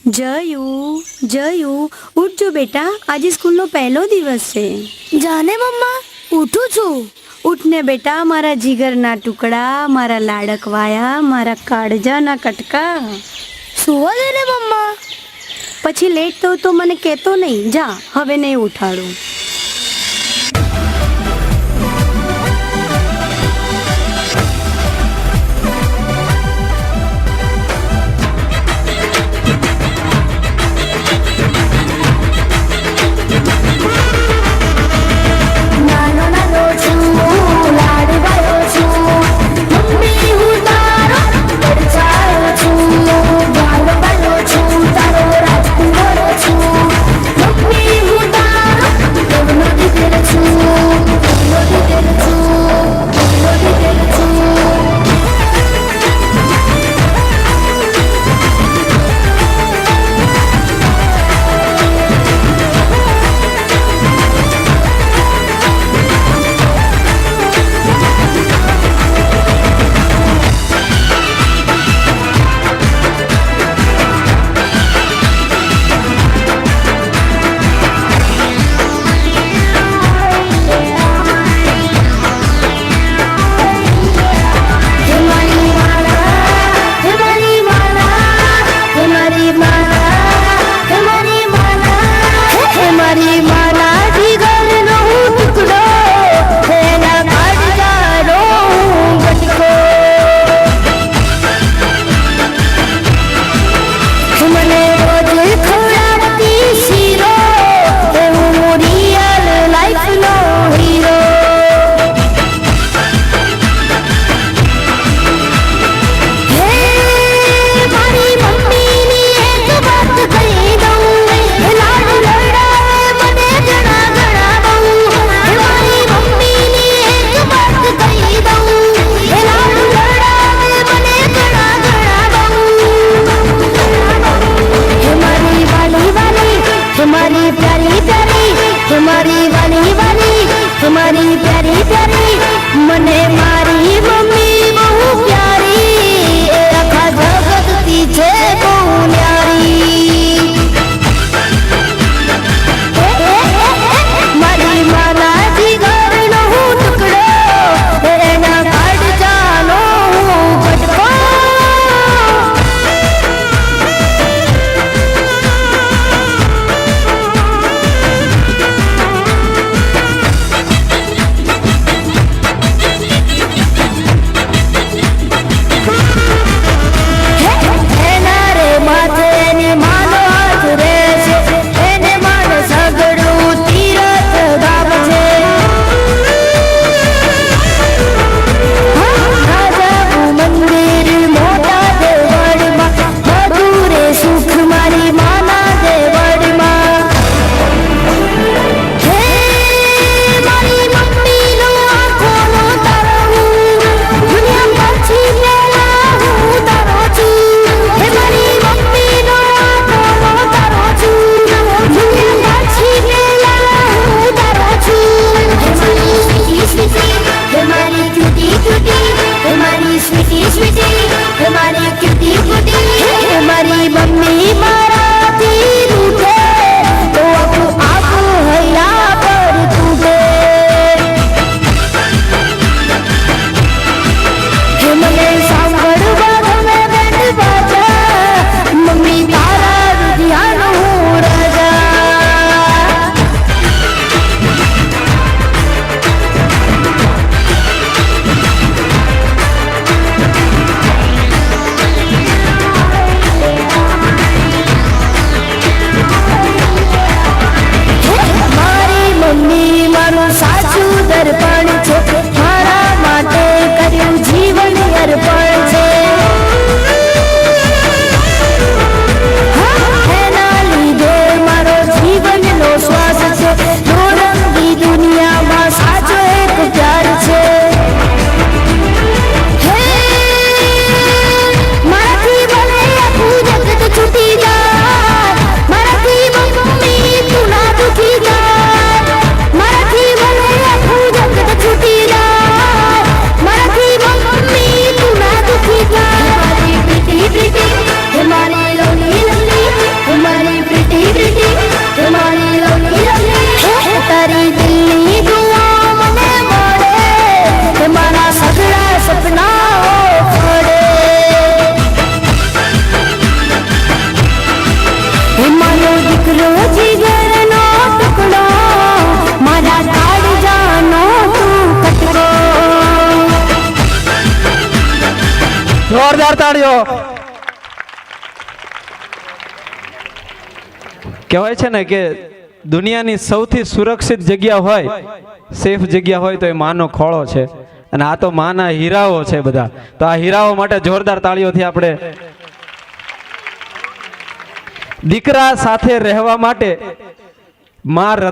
જયું જયું ઉઠજો બેટા, આજે સ્કૂલનો પહેલો દિવસ છે. જાને મમ્મા, ઉઠું છું. ઉઠને બેટા, મારા જીગરના ટુકડા, મારા લાડકવાયા, મારા કાળજાના કટકા. સુવા દે ને મમ્મા. પછી લેટ તો મને કહેતો નહીં. જા, હવે નહીં ઉઠાડું. તાળીઓ. કહેવાય છે ને કે દુનિયાની સૌથી સુરક્ષિત જગ્યા હોય, સેફ જગ્યા હોય તો એ માનો ખોળો છે. અને આ તો માના હીરાઓ છે બધા. તો આ હીરાઓ માટે જોરદાર તાળીઓથી આપણે દીકરા સાથે રહેવા માટે માં